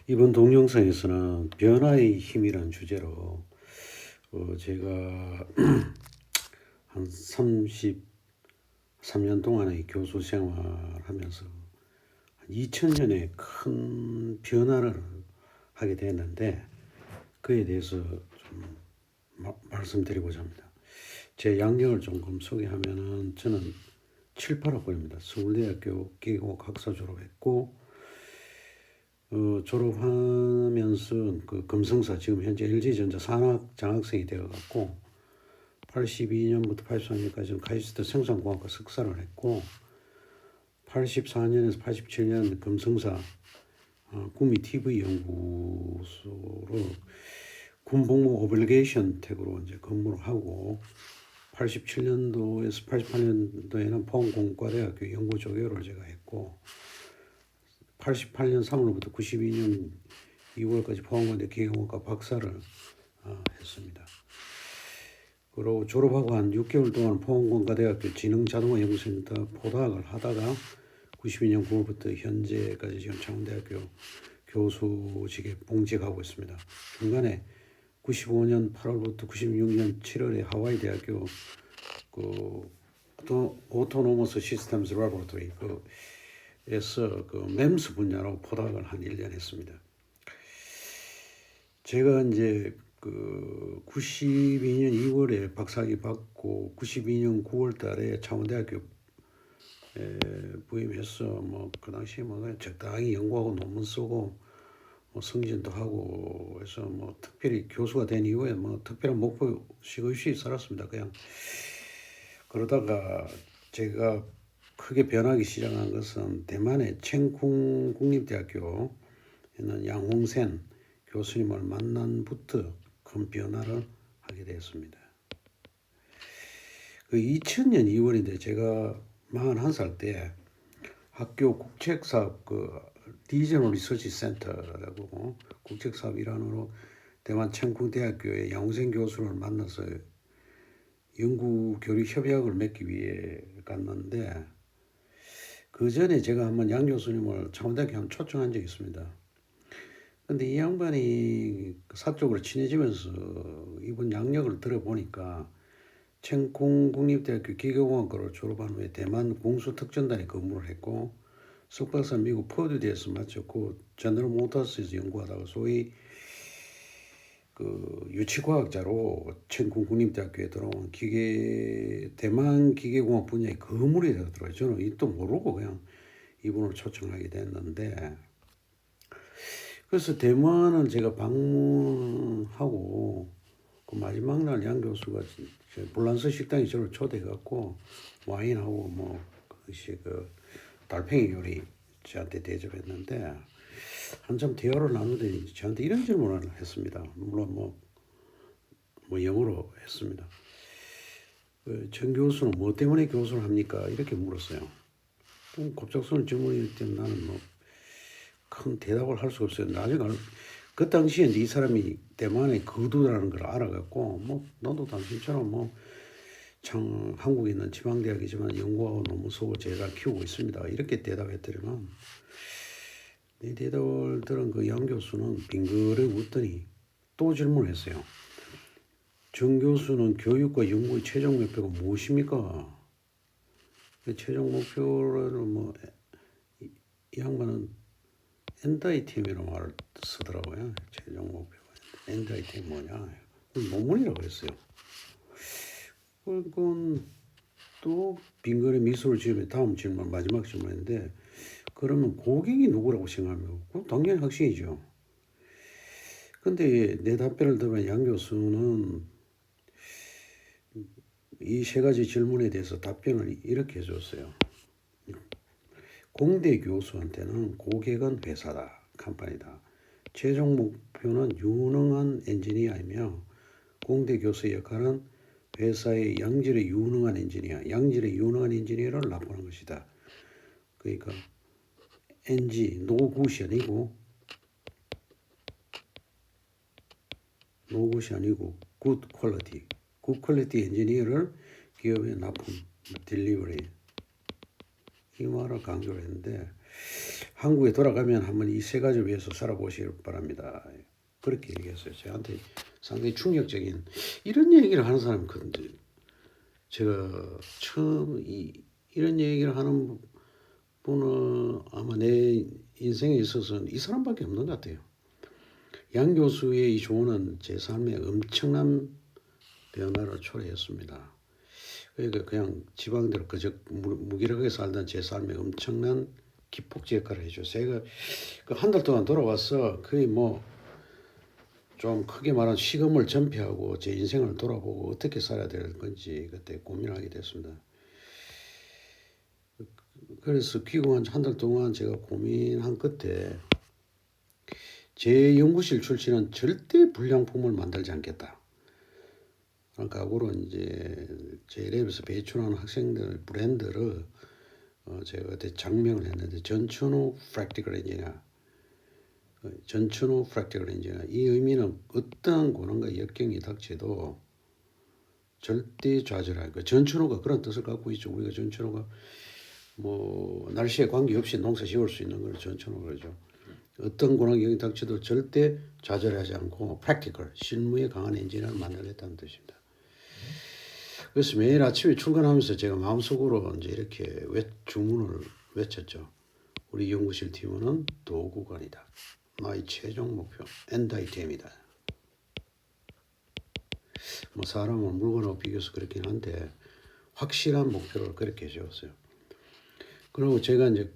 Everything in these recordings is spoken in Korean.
이번 동영상에서는 변화의 힘이라는 주제로 제가 한 33년 동안의 교수 생활하면서 2000년에 큰 변화를 하게 됐는데 그에 대해서 좀 말씀드리고자 합니다. 제 양력을 조금 소개하면은 저는 7, 8학번입니다. 서울대학교 기계공학 학사 졸업했고 졸업하면서 그 금성사 지금 현재 LG전자 산학 장학생이 되어갖고 82년부터 83년까지는 카이스트 생산공학과 석사를 했고 84년에서 87년 금성사 구미 TV 연구소로 군복무 오블리게이션 택으로 이제 근무를 하고 87년도에서 88년도에는 포항공과대학교 연구조교를 제가 했고 88년 3월부터 92년 2월까지 포항공대 기계공학과 박사를 했습니다. 그리고 졸업하고 한 6개월 동안 포항공과대학교 지능자동화연구센터 포닥을 하다가 92년 9월부터 현재까지 지금 창원대학교 교수직에 봉직하고 있습니다. 중간에 95년 8월부터 96년 7월에 하와이 대학교 그 오토노머스 시스템스 라보라토리 에서 그 MEMS 분야로 포닥을 한 1년 했습니다. 제가 이제 그 92년 2월에 박사학위 받고 92년 9월 달에 창원대학교 부임해서 뭐 그 당시에 뭐 적당히 연구하고 논문 쓰고 뭐 승진도 하고 해서 뭐 특별히 교수가 된 이후에 뭐 특별한 목표식 없이 살았습니다. 그냥 그러다가 제가 크게 변하기 시작한 것은 대만의 챙쿵 국립대학교에 있는 양홍센 교수님을 만난부터 큰 변화를 하게 되었습니다. 그 2000년 2월인데 제가 41살 때 학교 국책사업 그 리저널 리서치 센터라고 국책사업 일환으로 대만 챙쿵대학교의 양홍센 교수를 만나서 연구 교류 협약을 맺기 위해 갔는데 그 전에 제가 한번 양 교수님을 창원대학교 한번 초청한 적이 있습니다. 근데 이 양반이 사적으로 친해지면서 이분 양력을 들어보니까 챙콩 국립대학교 기계공학과를 졸업한 후에 대만 공수특전단에 근무를 했고 석박사 미국 퍼듀대에서 마쳤고 제너럴 모터스에서 연구하다가 소위 그 유치과학자로 챙콩 국립대학교에 들어온 대만 기계공학 분야의 거물이 되더라고요. 저는 이도 모르고 그냥 이분을 초청하게 됐는데 그래서 대만은 제가 방문하고 그 마지막 날 양 교수가 불란서 식당에 저를 초대해갖고 와인하고 뭐 그 달팽이 요리 저한테 대접했는데 한참 대화를 나누더니 저한테 이런 질문을 했습니다. 물론 뭐 영어로 했습니다. 정 교수는 뭐 때문에 교수를 합니까? 이렇게 물었어요. 갑작스러운 질문이기 때문에 나는 뭐 큰 대답을 할 수가 없어요. 나중에 그 당시에 이 사람이 대만의 거두라는 걸 알아갖고 뭐 너도 당신처럼 뭐 참 한국에 있는 지방대학이지만 연구하고 논문 쓰고 제가 키우고 있습니다. 이렇게 대답했더니만 이 대답을 들은 그 양 교수는 빙그레 웃더니 또 질문을 했어요. 정 교수는 교육과 연구의 최종 목표가 무엇입니까? 최종 목표는 뭐 이 양반은 엔다이템이라는 말을 쓰더라고요. 최종 목표가 엔다이템 뭐냐? 논문이라고 했어요. 그건 또 빙그레 미소를 지으며 다음 질문 마지막 질문인데 그러면 고객이 누구라고 생각합니까? 그럼 당연히 학생이죠. 근데 내 답변을 들으면 양 교수는 이 세 가지 질문에 대해서 답변을 이렇게 해줬어요. 공대 교수한테는 고객은 회사다, 컴퍼니다. 최종 목표는 유능한 엔지니어이며 공대 교수의 역할은 회사의 양질의 유능한 엔지니어를 납부하는 것이다. 그러니까 노굿이 아니고 굿 퀄리티 엔지니어를 기업에 납품, 딜리버리 이 말을 강조를 했는데 한국에 돌아가면 한번 이 세 가지를 위해서 살아보시길 바랍니다. 그렇게 얘기했어요. 저한테 상당히 충격적인 이런 얘기를 하는 사람은 근데 제가 처음 이런 얘기를 하는 분은 아마 내 인생에 있어서는 이 사람밖에 없는 것 같아요. 양 교수의 이 조언은 제 삶에 엄청난 변화를 초래했습니다. 그러니까 그냥 지방대로 그저 무기력하게 살던 제 삶에 엄청난 기폭제 역할을 해줘. 제가 그 한 달 동안 돌아와서 거의 뭐 좀 크게 말하면 시금을 전폐하고 제 인생을 돌아보고 어떻게 살아야 될 건지 그때 고민하게 됐습니다. 그래서 귀국한 한 달 동안 제가 고민한 끝에 제 연구실 출신은 절대 불량품을 만들지 않겠다. 각오로 이제 제 랩에서 배출하는 학생들 브랜드를 제가 그때 장명을 했는데 전천후 프랙티컬 엔지니어, 전천후 프랙티컬 엔지니어. 이 의미는 어떠한 고난과 역경이 닥쳐도 절대 좌절할 거. 전천후가 그런 뜻을 갖고 있죠. 우리가 전천후가 뭐 날씨에 관계없이 농사 지을 수 있는 걸 전천후 그러죠. 어떤 고난과 역경이 닥쳐도 절대 좌절하지 않고 프랙티컬, 실무에 강한 엔지니어를 만들겠다는 뜻입니다. 그래서 매일 아침에 출근하면서 제가 마음속으로 이제 이렇게 주문을 외쳤죠. 우리 연구실 팀원은 도구관이다. 나의 최종 목표, 엔다이템이다. 뭐 사람은 물건하고 비교해서 그렇긴 한데 확실한 목표를 그렇게 세웠어요. 그리고 제가 이제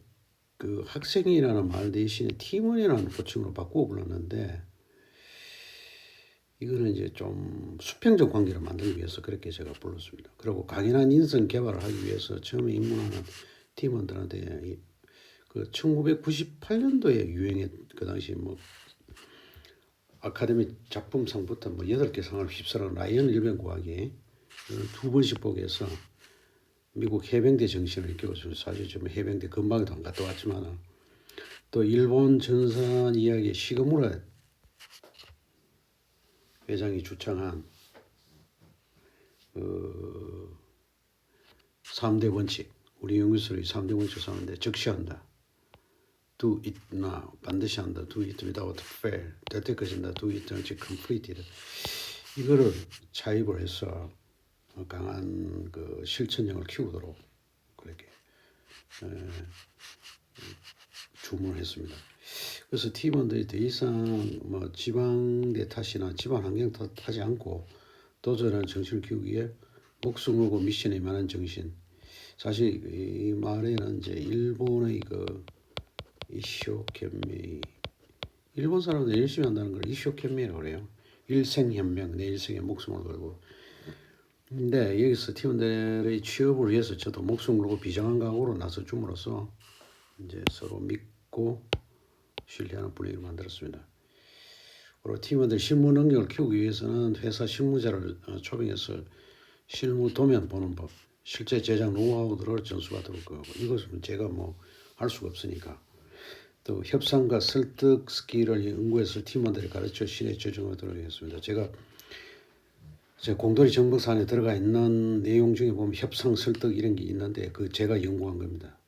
그 학생이라는 말 대신에 팀원이라는 호칭으로 바꾸어 불렀는데 이거는 이제 좀 수평적 관계를 만들기 위해서 그렇게 제가 불렀습니다. 그리고 강인한 인성 개발을 하기 위해서 처음에 입문하는 팀원들한테 그 1998년도에 유행했 그 당시 뭐 아카데미 작품상부터 뭐 8개 상을 휩쓸어 라이언 일병 구하기 두 번씩 보게 해서 미국 해병대 정신을 일깨워서 사실 좀 해병대 근방에도 안 갔다 왔지만 또 일본 전산 이야기 시그무라 회장이 주창한 3대 원칙, 우리 연구소의 3대 원칙 사는데 적시한다. Do it now. 반드시 한다. Do it without fail. 될 때까지 한다. Do it until completed. 이거를 차입을 해서 강한 그 실천력을 키우도록 그렇게 주문을 했습니다. 그래서 팀원들이 더 이상 뭐 지방대 탓이나 집안 환경 탓하지 않고 도전하는 정신을 키우기 위해 목숨 걸고 미션에 임하는 정신. 사실 이 말에는 이제 일본의 그 이쇼켄메이, 일본 사람들 열심히 한다는 걸 이쇼켄메이라고 그래요. 일생현명, 내 일생에 목숨을 걸고. 근데 여기서 팀원들의 취업을 위해서 저도 목숨 걸고 비장한 각오로 나서 줌으로써 이제 서로 믿고 신뢰하는 분위기를 만들었습니다. 그리고 팀원들 실무 능력을 키우기 위해서는 회사 실무자를 초빙해서 실무 도면 보는 법, 실제 제작 노하우들을 전수받도록 하고 이것은 제가 뭐 할 수가 없으니까 또 협상과 설득 스킬을 연구해서 팀원들이 가르쳐 신의 조정하도록 했습니다. 제가 제 공돌이 정복사안에 들어가 있는 내용 중에 보면 협상 설득 이런 게 있는데 그 제가 연구한 겁니다.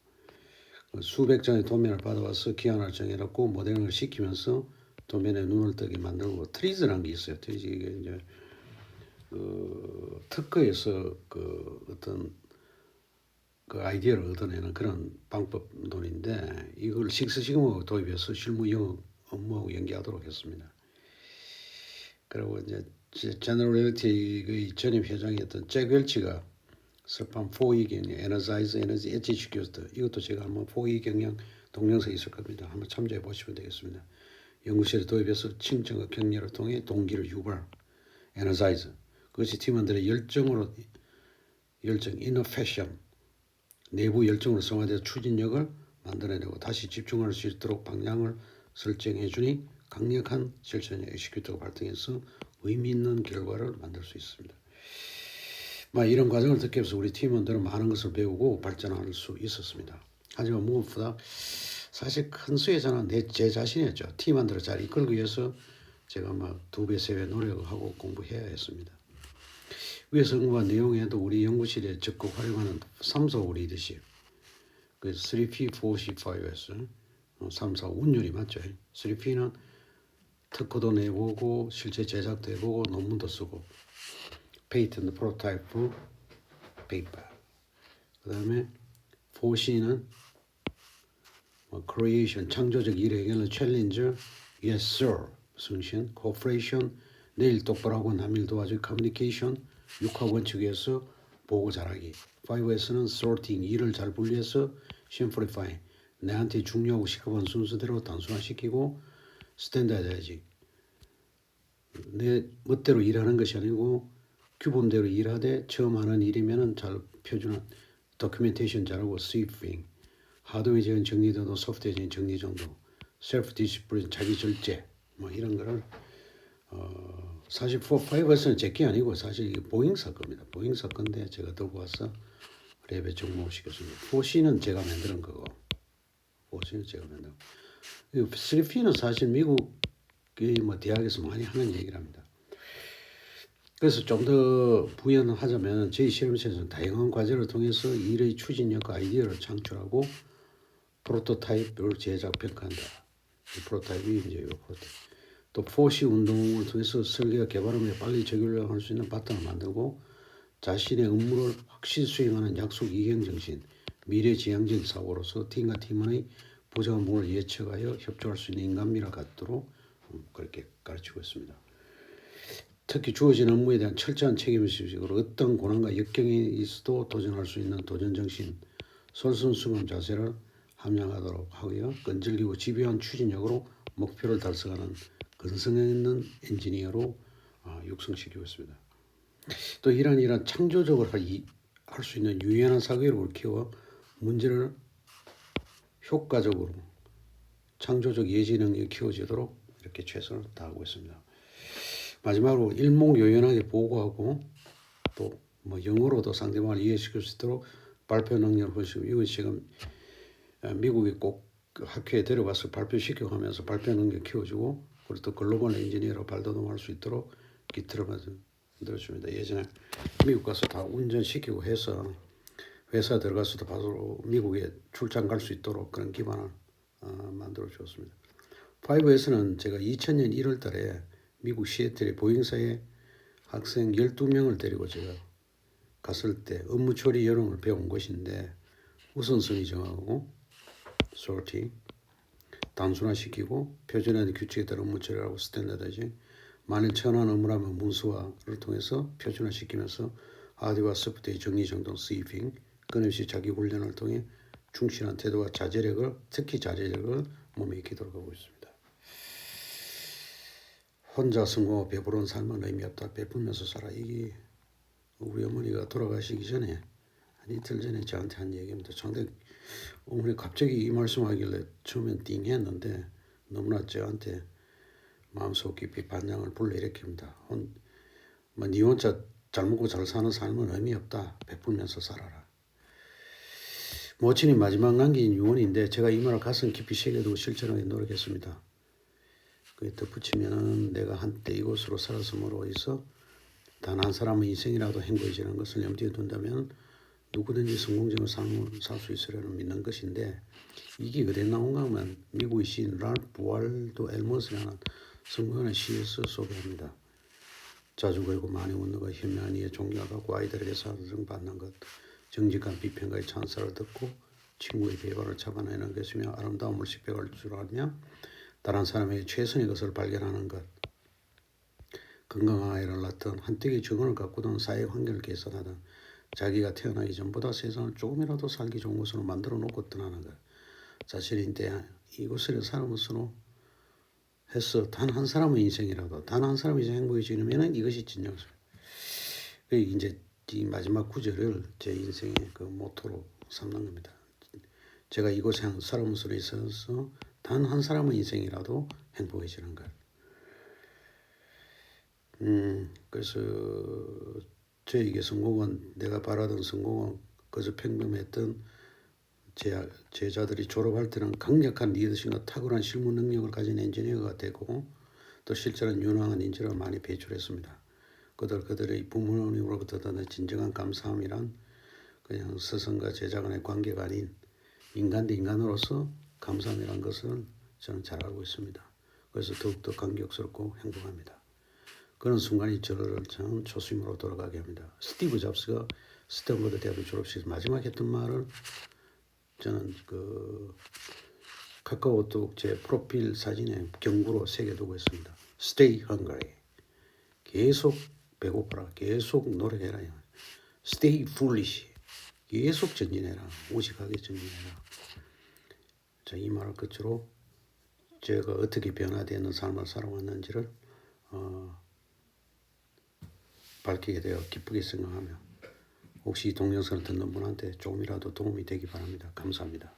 수백 장의 도면을 받아와서 기한을 정해놓고 모델링을 시키면서 도면에 눈을 뜨게 만들고 트리즈라는 게 있어요. 트리즈 이게 이제 그 특허에서 그 어떤 그 아이디어를 얻어내는 그런 방법론인데 이걸 식스시그마하고 도입해서 실무 영업 업무하고 연계하도록 했습니다. 그리고 이제 제너럴 리얼티의 전임 회장이었던 잭 웰치가 설판 4E 경영, 에너자이즈, 에너지, 엣지 시켰다. 이것도 제가 한번 4E 경영 동영상이 있을 겁니다. 한번 참조해 보시면 되겠습니다. 연구실에 도입해서 칭찬과 격려를 통해 동기를 유발, 에너자이즈. 그것이 팀원들의 열정, 이노페이션, 내부 열정으로 성화되어 추진력을 만들어내고 다시 집중할 수 있도록 방향을 설정해 주니 강력한 실천력 엑시큐터가 발동해서 의미 있는 결과를 만들 수 있습니다. 이런 과정을 듣게 해서 우리 팀원들은 많은 것을 배우고 발전할 수 있었습니다. 하지만 무엇보다 사실 큰 수혜자는 제 자신이었죠. 팀원들을 잘 이끌기 위해서 제가 막 2배, 3배 노력을 하고 공부해야 했습니다. 위에서 언급한 내용에도 우리 연구실에 적극 활용하는 3소 리더십, 그 3P, 4C, 5S, 3, 4, 운율이 맞죠. 3P는 특허도 내보고 실제 제작도 해보고 논문도 쓰고 페이턴트 프로타이프 페이퍼. 그 다음에 4C는 creation 창조적 일의 해결을 챌린저 yes sir 승신 cooperation 내일 똑바로 하고 남일 도와줄 communication 육하 원칙에서 보고 잘하기 5S는 sorting 일을 잘 분리해서 simplify 내한테 중요하고 시급한 순서대로 단순화시키고 스탠다드해야지 내 멋대로 일하는 것이 아니고 규범대로 일하되 처음 하는 일이면은 잘 표준화 도큐멘테이션 잘하고 스위핑 하드웨어적인 정리도 소프트웨어적인 정리 정도 셀프 디시플린 자기 절제 뭐 이런 거를 사실 4, 5에서는 제게 아니고 사실 이게 보잉 사건입니다. 보잉 사건인데 제가 들고 와서 랩에 접목시켰습니다. 4C는 제가 만드는 거고 4C는 제가 만든 거고 3P는 사실 미국의 뭐 대학에서 많이 하는 얘기랍니다. 그래서 좀 더 부연하자면 저희 실험실에서는 다양한 과제를 통해서 일의 추진력과 아이디어를 창출하고 프로토타입을 제작 평가한다. 이 프로토타입이 이제 요 프로토타입. 또 4C 운동을 통해서 설계와 개발하며 빨리 적용할 수 있는 바탕을 만들고 자신의 업무를 확실히 수행하는 약속 이행 정신, 미래지향적 사고로서 팀과 팀원의 부족한 부분을 예측하여 협조할 수 있는 인간미를 갖도록 그렇게 가르치고 있습니다. 특히 주어진 업무에 대한 철저한 책임의식으로 어떤 고난과 역경이 있어도 도전할 수 있는 도전정신, 솔선수범 자세를 함양하도록 하고요. 끈질기고 집요한 추진력으로 목표를 달성하는 근성 있는 엔지니어로 육성시키고 있습니다. 또 이런 창조적으로 할 수 있는 유연한 사고력을 키워 문제를 효과적으로 창조적 예지 능력이 키워지도록 이렇게 최선을 다하고 있습니다. 마지막으로 일목요연하게 보고하고 또 뭐 영어로도 상대방을 이해시킬 수 있도록 발표 능력을 보시고 이거 지금 미국에 꼭 학회에 데려가서 발표시키고 하면서 발표 능력 키워주고 그리고 또 글로벌 엔지니어로 발돋움할 수 있도록 기틀을 만들어줍니다. 예전에 미국 가서 다 운전시키고 해서 회사 들어가서도 바로 미국에 출장 갈 수 있도록 그런 기반을 만들어 주었습니다. 5S는 제가 2000년 1월 달에 미국 시애틀의 보잉사에 학생 12명을 데리고 제가 갔을 때 업무 처리 요령을 배운 것인데 우선순위 정하고 sorting, 단순화시키고 표준화된 규칙에 따라 업무 처리하고 스탠다드지 만일 천한 업무라면 문서화를 통해서 표준화시키면서 하드웨어와 소프트웨어 정리정돈 스위핑 끊임없이 자기 훈련을 통해 충실한 태도와 자제력을 특히 자제력을 몸에 익히도록 하고 있습니다. 혼자 성공하고 배부른 삶은 의미 없다. 베풀면서 살아. 이게 우리 어머니가 돌아가시기 전에 한 이틀 전에 저한테 한 얘기입니다. 근데 어머니 갑자기 이 말씀하길래 처음엔 띵했는데 너무나 저한테 마음속 깊이 반향을 불러일으킵니다. 네 혼자 잘 먹고 잘 사는 삶은 의미 없다. 베풀면서 살아라. 모친이 마지막 남긴 유언인데 제가 이 말을 가슴 깊이 새겨두고 실천하기 노력했습니다. 그에 덧붙이면은 내가 한때 이곳으로 살았음으로 해서 단 한 사람의 인생이라도 행복해지는 것을 염두에 둔다면 누구든지 성공적인 삶을 살 수 있으려는 믿는 것인데 이게 어디에 나온가 하면 미국의 시인 랄프 월도 엘머스라는 성공하는 시에서 소개합니다. 자주 걸고 많이 웃는 것, 현명한 이의 존경하고 아이들에게 사랑받는 것, 정직한 비평가의 찬사를 듣고 친구의 배반을 잡아내는 것이며 아름다움을 식별할 줄 알며 다른 사람에게 최선의 것을 발견하는 것, 건강한 아이를 낳든 한때의 적응을 가꾸든 사회 환경을 개선하든 자기가 태어나기 전보다 세상을 조금이라도 살기 좋은 곳으로 만들어 놓고 떠나는 것, 자신인데 이곳을 살아면서 해서 단 한 사람의 인생이라도 단 한 사람의 인생 행복해지면 이것이 진정입니다. 이제 이 마지막 구절을 제 인생의 그 모토로 삼는 겁니다. 제가 이곳에 살아면서 있어서 단 한 사람의 인생이라도 행복해지는 것. 그래서 저에게 성공은 내가 바라던 성공은 그저 평범했던 제자들이 졸업할 때는 강력한 리더십과 탁월한 실무 능력을 가진 엔지니어가 되고 또 실제로는 유능한 인재를 많이 배출했습니다. 그들의 부모님으로부터 얻는 진정한 감사함이란 그냥 스승과 제자 간의 관계가 아닌 인간 대 인간으로서 감사함이란 것은 저는 잘 알고 있습니다. 그래서 더욱더 감격스럽고 행복합니다. 그런 순간이 저를 참 초심으로 돌아가게 합니다. 스티브 잡스가 스탠퍼드 대학교 졸업식에서 마지막 했던 말을 저는 그 카카오톡 제 프로필 사진에 경고로 새겨두고 있습니다. Stay hungry. 계속 배고파라. 계속 노력해라. Stay foolish. 계속 전진해라. 무식하게 전진해라. 자, 이 말을 끝으로 제가 어떻게 변화되는 삶을 살아왔는지를 밝히게 되어 기쁘게 생각하며 혹시 이 동영상을 듣는 분한테 조금이라도 도움이 되기 바랍니다. 감사합니다.